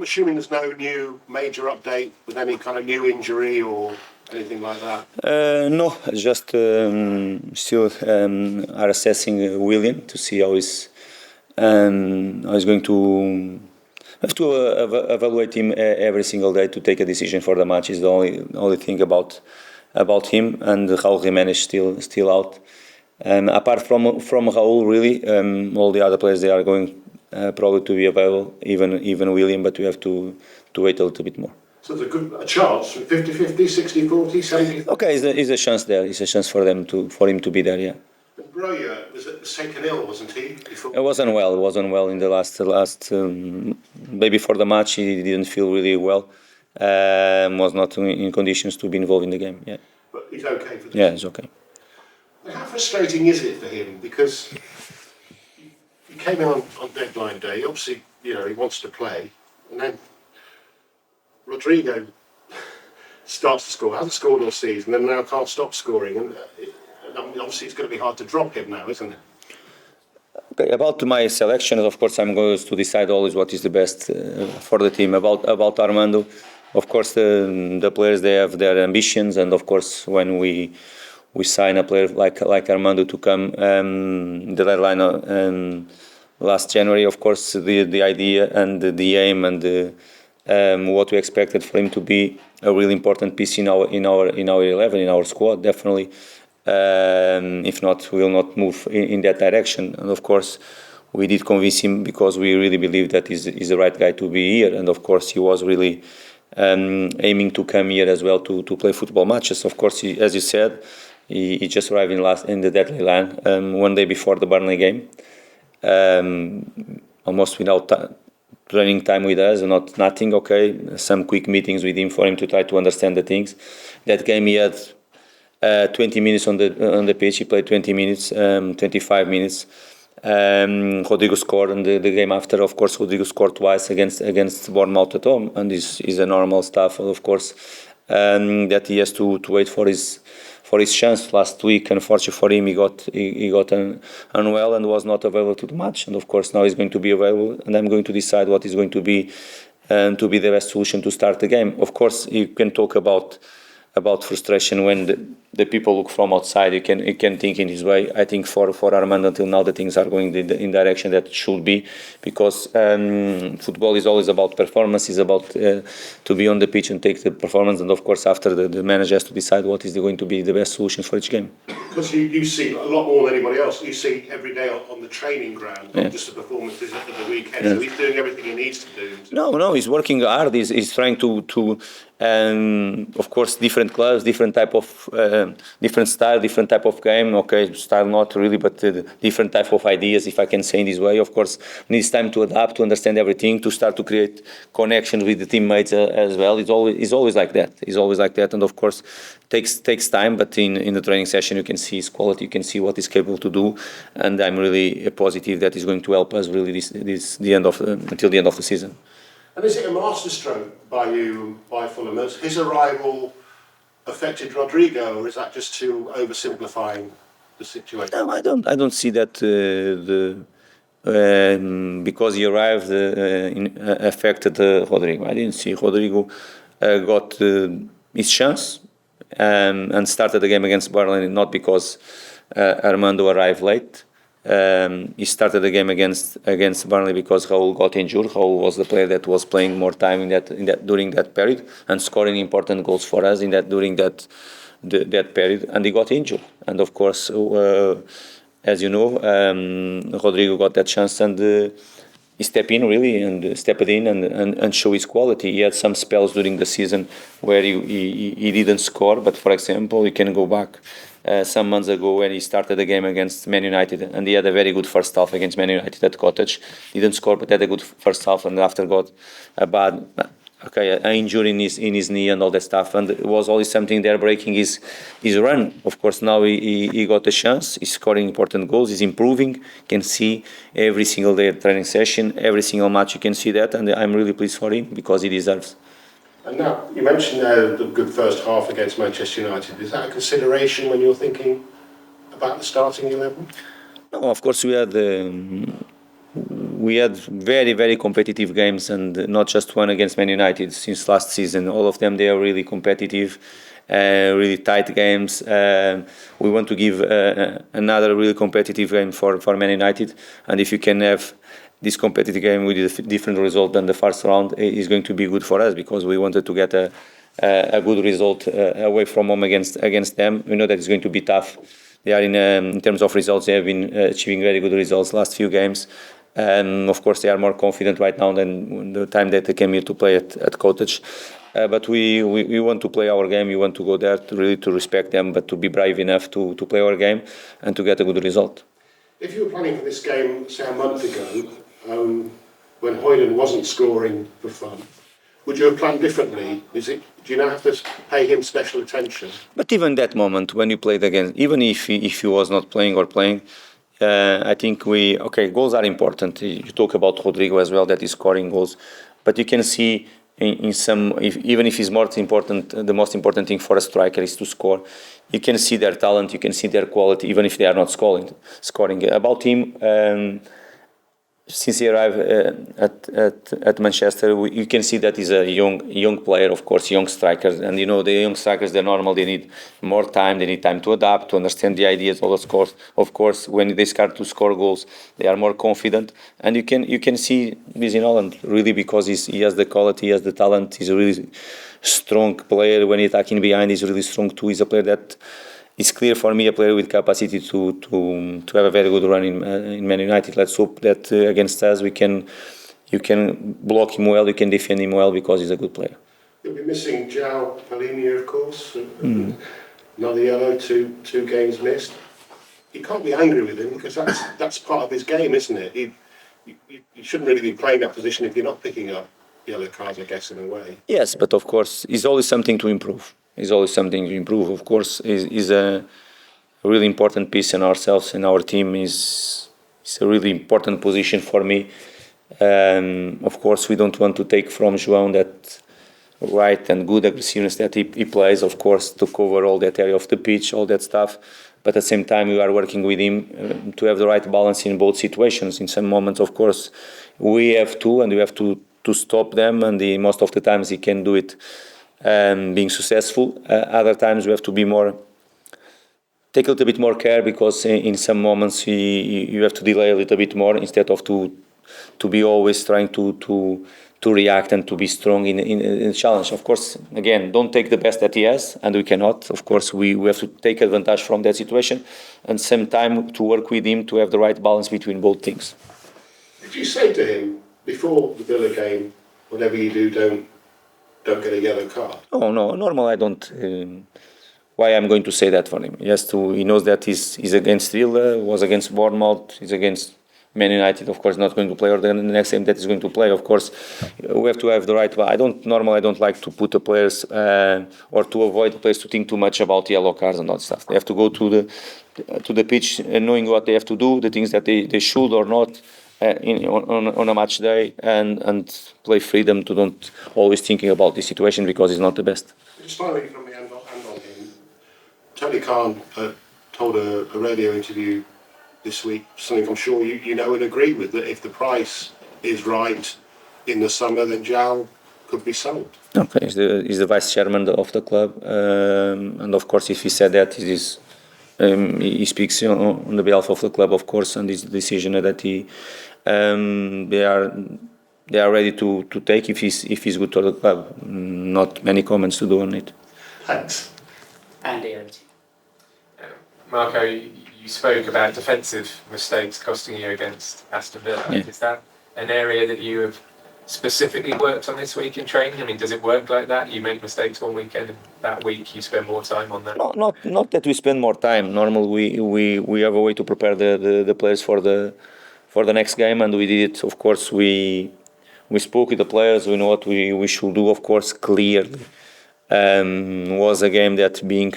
I'm assuming there's no new major update with any kind of new injury or anything like that? No, just still are assessing Willian to see how he's going to have to evaluate him every single day to take a decision for the match. Is the only thing about him, and Raul Jimenez still out. Apart from Raul, really, all the other players, they are going probably to be available, even Willian, but we have to wait a little bit more. So there's a chance, 50-50, 60-40, 70? Okay, is a chance there. It's a chance for him to be there, yeah. And Broja was taken ill, wasn't he? It wasn't well in the last maybe for the match he didn't feel really well. Was not in conditions to be involved in the game, yeah. But he's okay for this? Yeah, he's okay. How frustrating is it for him? Because he came in on deadline day. Obviously, he wants to play. And then Rodrigo starts to score, hasn't scored all season, and now can't stop scoring. And obviously it's going to be hard to drop him now, isn't it? Okay, about my selection, of course, I'm going to decide always what is the best for the team. About Armando, of course, the players, they have their ambitions, and of course, when we sign a player like Armando to come, the deadline last January, of course, the idea and the aim and what we expected for him to be a really important piece in our 11, in our squad, definitely. If not, we will not move in that direction. And of course, we did convince him because we really believe that he's the right guy to be here. And of course, he was really aiming to come here as well to play football matches. Of course, as you said, he just arrived in the deadline one day before the Burnley game, almost without training time with us, nothing. Okay, some quick meetings with him for him to try to understand the things. That game he had 20 minutes on the pitch. He played 20 minutes, 25 minutes. Rodrigo scored, and the game after, of course, Rodrigo scored twice against Bournemouth at home, and this is a normal stuff, of course, that he has to wait for his chance. Last week, unfortunately for him, he got unwell and was not available to the match, and of course now he's going to be available, and I'm going to decide what is going to be the best solution to start the game. Of course, you can talk about frustration when the people look from outside. You can think in this way. I think for Armando, until now, the things are going in direction that it should be, because football is always about performance. It's about to be on the pitch and take the performance, and of course after the manager has to decide what is going to be the best solution for each game. Because you see a lot more than anybody else. You see every day on the training ground, not just the performances at the weekend. So he's doing everything he needs to do. No, he's working hard. He's trying to of course, different clubs, different type of different style, different type of game. Okay, style not really, but different type of ideas, if I can say in this way. Of course, needs time to adapt, to understand everything, to start to create connections with the teammates as well. It's always like that. It's always like that, and of course, takes time. But in the training session, you can see his quality, you can see what he's capable to do, and I'm really positive that he's going to help us really until the end of the season. And is it a masterstroke by Fulham? Has his arrival affected Rodrigo, or is that just too oversimplifying the situation? No, I don't see that because he arrived affected Rodrigo. I didn't see Rodrigo got his chance and started the game against Burnley, not because Armando arrived late. He started the game against Burnley because Raul got injured. Raul was the player that was playing more time during that period and scoring important goals for us during that period, and he got injured. And of course, as you know, Rodrigo got that chance and he stepped in and show his quality. He had some spells during the season where he didn't score, but for example, you can go back some months ago when he started the game against Man Utd, and he had a very good first half against Man Utd at Cottage. He didn't score, but had a good first half, and after got an injury in his knee and all that stuff, and it was always something there breaking his run. Of course, now he got a chance. He's scoring important goals. He's improving. You can see every single day at training session, every single match. You can see that, and I'm really pleased for him because he deserves. And now, you mentioned the good first half against Manchester United. Is that a consideration when you're thinking about the starting 11? No, of course we had we had very, very competitive games, and not just one against Man United since last season. All of them, they are really competitive, really tight games. We want to give another really competitive game for Man United, and if you can have this competitive game with a different result than the first round, is going to be good for us, because we wanted to get a good result away from home against them. We know that it's going to be tough. They are in terms of results, they have been achieving very good results last few games. Of course, they are more confident right now than the time that they came here to play at Cottage. But we want to play our game. We want to go there to respect them, but to be brave enough to play our game and to get a good result. If you were planning for this game, say a month ago, when Hoyland wasn't scoring for fun, would you have planned differently? Do you now have to pay him special attention? But even that moment when you played against, even if he was not playing or playing, I think goals are important. You talk about Rodrigo as well, that is scoring goals, but you can see in some, even if it's more important, the most important thing for a striker is to score. You can see their talent, you can see their quality, even if they are not scoring. About him. Since he arrived at Manchester, you can see that he's a young player, of course, young strikers. And you know, the young strikers, they're normal, they need more time, they need time to adapt, to understand the ideas, all those. Of course, when they start to score goals, they are more confident. And you can see this in Holland, really, because he has the quality, he has the talent, he's a really strong player. When he's attacking behind, he's really strong too. He's a player that it's clear for me, a player with capacity to have a very good run in Man United. Let's hope that against us you can block him well, you can defend him well, because he's a good player. You'll be missing Joao Palhinha, of course. Another yellow, two games missed. You can't be angry with him, because that's part of his game, isn't it? You shouldn't really be playing that position if you're not picking up yellow cards, I guess, in a way. Yes, but of course, it's always something to improve. Of course, is a really important piece in ourselves, and our team is a really important position for me. Of course, we don't want to take from Joao that right and good aggressiveness that he plays, of course, to cover all that area of the pitch, all that stuff. But at the same time, we are working with him to have the right balance in both situations. In some moments, of course, we have to stop them, and most of the times he can do it. Being successful. Other times we have to take a little bit more care, because in some moments you have to delay a little bit more, instead of to be always trying to react and to be strong in the challenge. Of course, again, don't take the best that he has, and we cannot. Of course, we have to take advantage from that situation, and same time to work with him to have the right balance between both things. Did you say to him before the Villa game, whatever you do, don't get a yellow card? Oh no, normal. I don't. Why I'm going to say that for him? He knows that he's against Villa, was against Bournemouth, he's against Man United. Of course, not going to play, or the next game that he's going to play. Of course, we have to have the right. I don't like to put the players or to avoid the players to think too much about yellow cards and all that stuff. They have to go to the pitch knowing what they have to do, the things that they should or not. On a match day, and play freedom to don't always thinking about the situation, because it's not the best. Just finally from the end on him, Tony Khan told a radio interview this week something I'm sure you know and agree with, that if the price is right in the summer, then Joao could be sold. Okay, he's the vice chairman of the club, and of course, if he said that, he speaks on the behalf of the club, of course, and this decision that they are ready to take if he's good to the club. Not many comments to do on it. Thanks. Andy, over to you. Marco, you spoke about defensive mistakes costing you against Aston Villa. Yeah. Is that an area that you have specifically worked on this week in training? I mean, does it work like that? You make mistakes one weekend, and that week you spend more time on that? Not that we spend more time. Normally, we have a way to prepare the players for the next game, and we did it. Of course, we spoke with the players. We know what we should do. Of course, clearly, was a game that being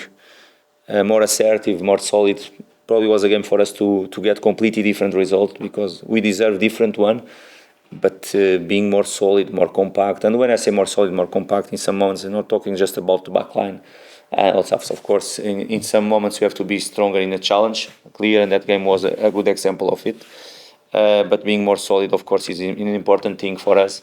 more assertive, more solid, probably was a game for us to get completely different result, because we deserve different one. But being more solid, more compact, and when I say more solid, more compact, in some moments, I'm not talking just about the back line. Of course, in some moments we have to be stronger in a challenge. Clear, and that game was a good example of it. but being more solid, of course, is an important thing for us,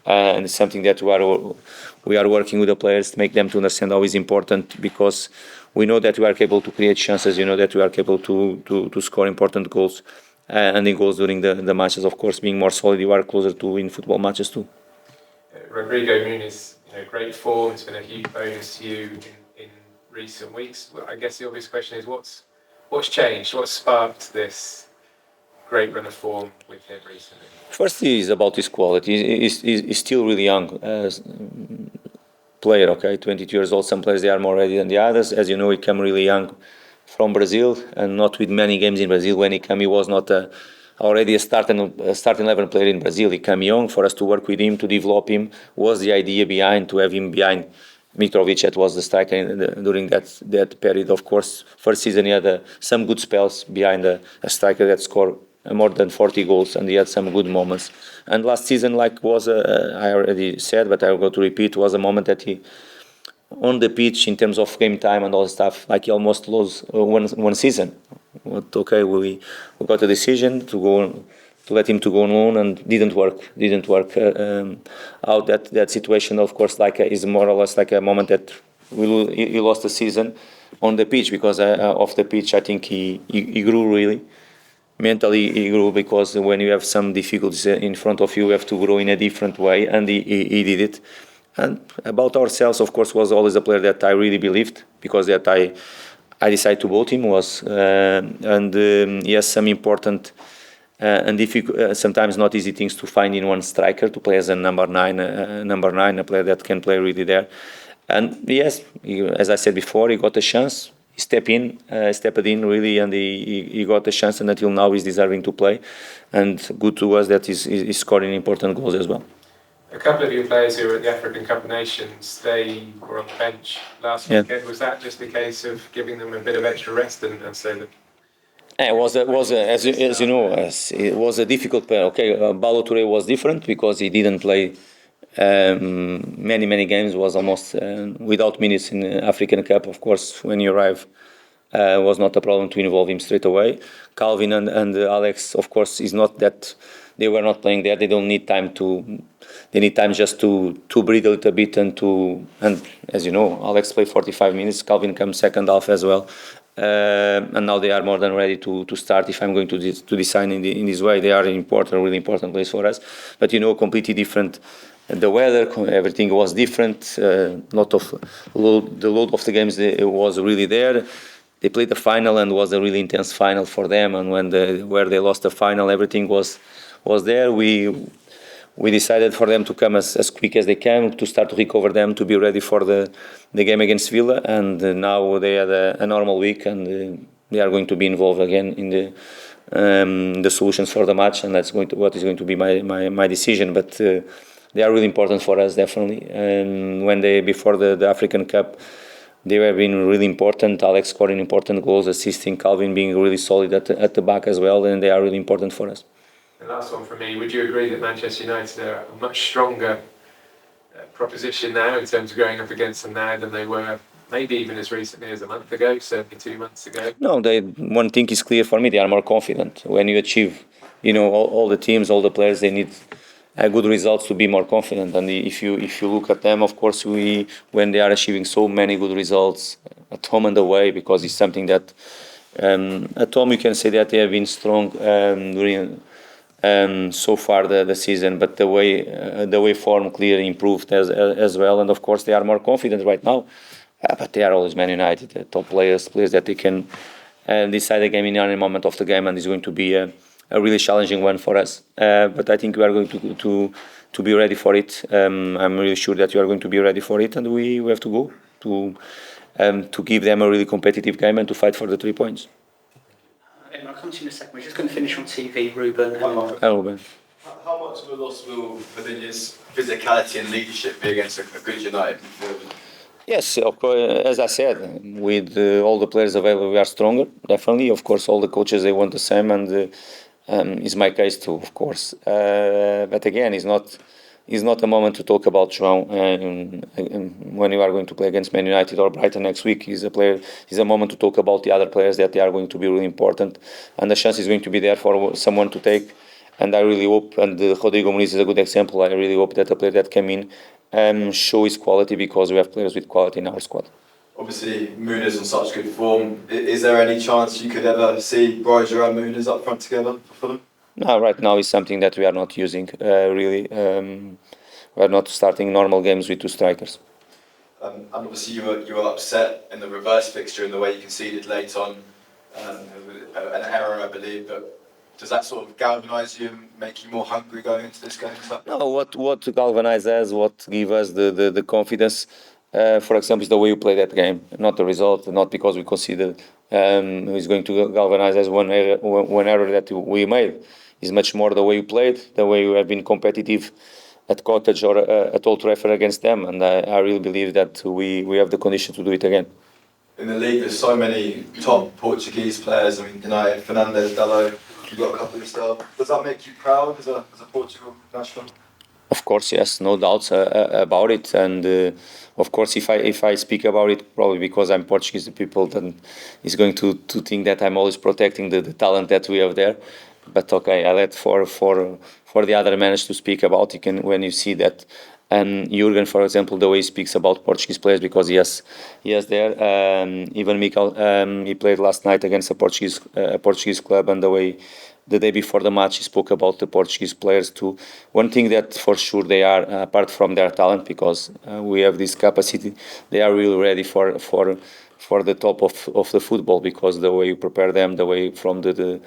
and it's something that we are working with the players to make them to understand how it's important, because we know that we are capable to create chances, that we are capable to score important goals, and the goals during the matches. Of course, being more solid, you are closer to win football matches too. Rodrigo Muniz, great form. It's been a huge bonus to you in recent weeks. Well, I guess the obvious question is what's changed? What sparked this great run of form with him recently? Firstly, is about his quality. He's still really young player. Okay, 22 years old. Some players they are more ready than the others. As you know, he came really young from Brazil and not with many games in Brazil. When he came, he was not already a starting 11 player in Brazil. He came young. For us to work with him, to develop him, was the idea behind, to have him behind Mitrovic. That was the striker during that period. Of course, first season he had some good spells behind a striker that scored more than 40 goals, and he had some good moments. And last season, I already said, but I will go to repeat, was a moment that he, on the pitch, in terms of game time and all the stuff, he almost lost one season. But okay, we got a decision to let him to go on loan, and didn't work out that situation. Of course, is more or less like a moment that he lost the season on the pitch, because off the pitch I think he grew really. Mentally he grew, because when you have some difficulties in front of you have to grow in a different way, and he did it. And about ourselves, of course, was always a player that I really believed, because that I decided to vote him was he has some important and difficult, sometimes not easy things to find in one striker, to play as a number nine, a player that can play really there. And yes, as I said before, he got a chance. He stepped in really, and he got a chance, and until now he's deserving to play. And good to us that he's scoring important goals as well. A couple of your players who were at the African Cup of Nations, they were on the bench last weekend. Was that just a case of giving them a bit of extra rest and so that? It was as you know, it was a difficult player. Okay, Ballo Touré was different because he didn't play many games. Was almost without minutes in the African Cup. Of course, when he arrived, was not a problem to involve him straight away. Calvin and Alex, of course, is not that they were not playing there. They don't need time to. They need time just to breathe a little bit and as you know, Alex played 45 minutes. Calvin comes second half as well. And now they are more than ready to start. If I'm going to design in this way, they are really important place for us. But completely different. The weather, everything was different. The load of the games was really there. They played the final, and was a really intense final for them. And where they lost the final, everything was there. We decided for them to come as quick as they can, to start to recover them, to be ready for the game against Villa. And now they had a normal week, and they are going to be involved again in the solutions for the match, and that's what is going to be my decision. But they are really important for us, definitely. And before the African Cup, they have been really important. Alex scoring important goals, assisting, Calvin being really solid at the back as well, and they are really important for us. The last one for me, would you agree that Manchester United are a much stronger proposition now in terms of going up against them now than they were maybe even as recently as a month ago, certainly 2 months ago? No, one thing is clear for me, they are more confident. When you achieve, all the teams, all the players, they need good results to be more confident. And if you look at them, of course, when they are achieving so many good results at home and away, because it's something that at home you can say that they have been strong during so far the season, but the way form clearly improved as well, and of course they are more confident right now. But they are always Man United, top players that they can decide a game in any moment of the game, and it's going to be a really challenging one for us. But I think we are going to be ready for it. I'm really sure that you are going to be ready for it, and we have to go to give them a really competitive game and to fight for the 3 points. I'll come to you in a second. We're just going to finish on TV, Ruben. Ruben. How much of a loss will Palhinha's physicality and leadership be against a good United? Yes, of course. As I said, with all the players available, we are stronger. Definitely, of course, all the coaches they want the same, and it's my case too, of course. But again, it's not a moment to talk about Joao when you are going to play against Man United or Brighton next week. He's a moment to talk about the other players that they are going to be really important, and the chance is going to be there for someone to take And I really hope, and Rodrigo Muniz is a good example, I really hope that a player that came in show his quality, because we have players with quality in our squad. Obviously, Muniz on such good form. Is there any chance you could ever see Broja and Muniz up front together for Fulham? No, right now it's something that we are not using, really. We are not starting normal games with two strikers. And obviously you were upset in the reverse fixture in the way you conceded late on, an error I believe, but does that sort of galvanise you and make you more hungry going into this game? No, what galvanise us, what give us the confidence, for example, is the way you play that game, not the result, not because we conceded. Is going to galvanise us one error that we made. Is much more the way you played, the way you have been competitive at Cottage or at Old Trafford against them, and I really believe that we have the condition to do it again. In the league, there's so many top Portuguese players. I mean, United, Fernandes, Dalot, you've got a couple yourself. Does that make you proud as a Portugal national? Of course, yes, no doubts about it, and of course, if I speak about it, probably because I'm Portuguese, the people then is going to think that I'm always protecting the talent that we have there. But okay, I let for the other managers to speak about it. When you see that, Jurgen, for example, the way he speaks about Portuguese players, because he has there. Even Mikel, he played last night against a Portuguese club, and the day before the match, he spoke about the Portuguese players too. One thing that for sure they are, apart from their talent, because we have this capacity, they are really ready for the top of the football, because the way you prepare them, the way from the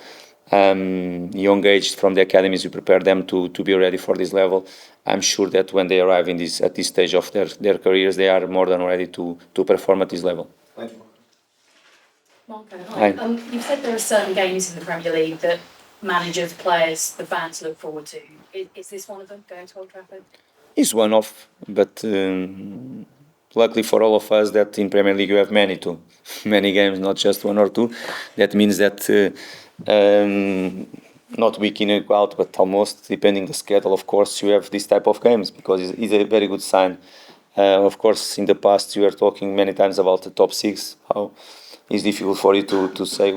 young age, from the academies, we prepare them to be ready for this level. I'm sure that when they arrive at this stage of their careers, they are more than ready to perform at this level. Thank you. Marco, hi. You've said there are certain games in the Premier League that managers, players, the fans look forward to. Is this one of them, going to Old Trafford? It's one off, but luckily for all of us that in Premier League you have many games, not just one or two. That means that not week in week out, but almost, depending the schedule, of course, you have this type of games, because it's a very good sign. Of course, in the past you were talking many times about the top six, how it's difficult for you to say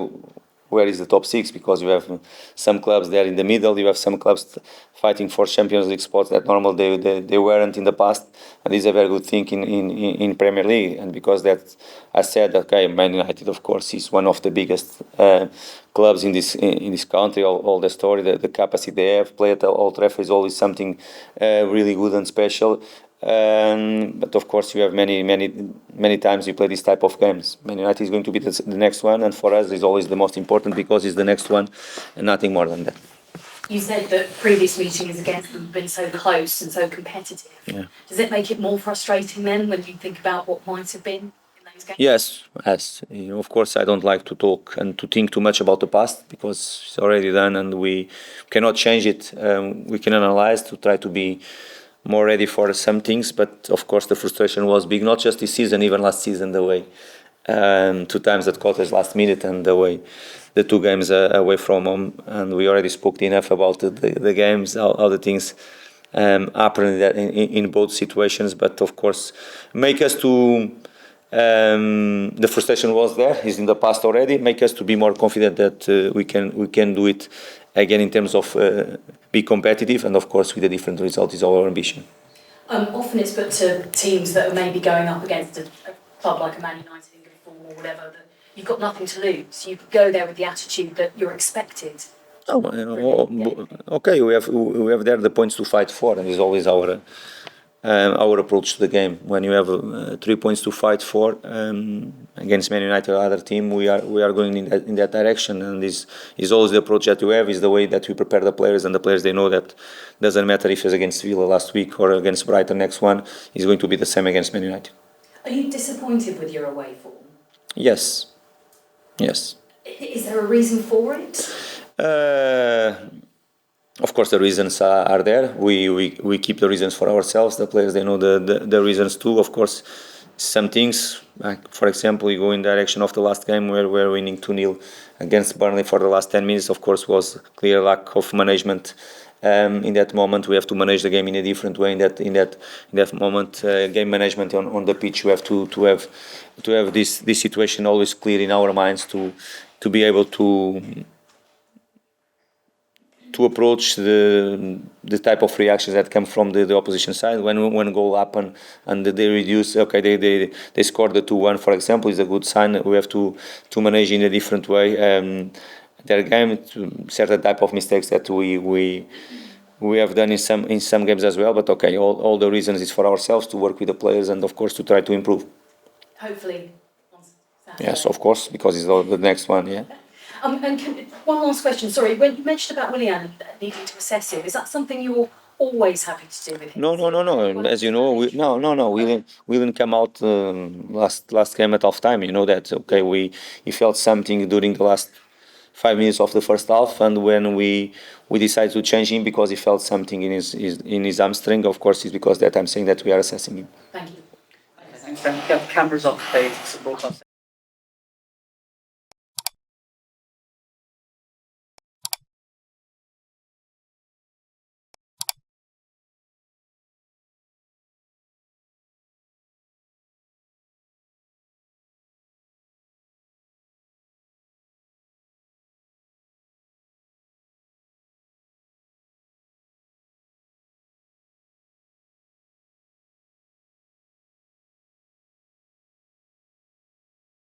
where is the top six, because you have some clubs there in the middle, you have some clubs fighting for Champions League spots that normally they weren't in the past, and it's a very good thing in Premier League. And because that, I said, okay, Man United, of course, is one of the biggest clubs in this country. All the story, the capacity they have, play at Old Trafford is always something really good and special. But of course, you have many times you play this type of games. Man United is going to be the next one, and for us, it's always the most important, because it's the next one, and nothing more than that. You said that previous meetings against them have been so close and so competitive. Yeah. Does it make it more frustrating then when you think about what might have been in those games? Yes. Of course, I don't like to talk and to think too much about the past, because it's already done, and we cannot change it. We can analyze to try to be more ready for some things, but of course the frustration was big, not just this season, even last season, the way 2 times at Cottage last minute, and the way the 2 games away from home. And we already spoke enough about the games, how the things happen in both situations. But of course, make us to the frustration was there, is in the past already. Make us to be more confident that we can do it again in terms of be competitive, and of course with a different result is our ambition. Often it's put to teams that are maybe going up against a club like a Man United in good form or whatever, that you've got nothing to lose. You go there with the attitude that you're expected. Okay, we have there the points to fight for, and it's always our approach to the game. When you have 3 points to fight for against Man United or other team, we are going in that direction, and this is always the approach that we have. Is the way that we prepare the players, and the players, they know that doesn't matter if it's against Villa last week or against Brighton next one, is going to be the same against Man United. Are you disappointed with your away form? Yes. Is there a reason for it? Of course, the reasons are there. We keep the reasons for ourselves. The players, they know the reasons too. Of course, some things, like for example, we go in the direction of the last game where we're winning 2-0 against Burnley for the last 10 minutes. Of course, was clear lack of management. In that moment, we have to manage the game in a different way. In that moment, game management on the pitch, we have to have this situation always clear in our minds to be able to to approach the type of reactions that come from the opposition side when goal happen and they reduce. Okay, they scored the 2-1, for example, is a good sign. We have to manage in a different way their game, certain type of mistakes that we have done in some games as well. But okay, all the reasons is for ourselves to work with the players and of course to try to improve. Hopefully on Saturday. Yes, of course, because it's the next one. Yeah. One last question, sorry. When you mentioned about Willian needing to assess him, is that something you're always happy to do with him? No. As you know, Willian came out last game at half time. You know that. Okay, he felt something during the last 5 minutes of the first half, and when we decided to change him because he felt something in his hamstring. Of course, it's because that I'm saying that we are assessing him. Thank you. Thanks, Dan. Cameras off, please. Broadcast.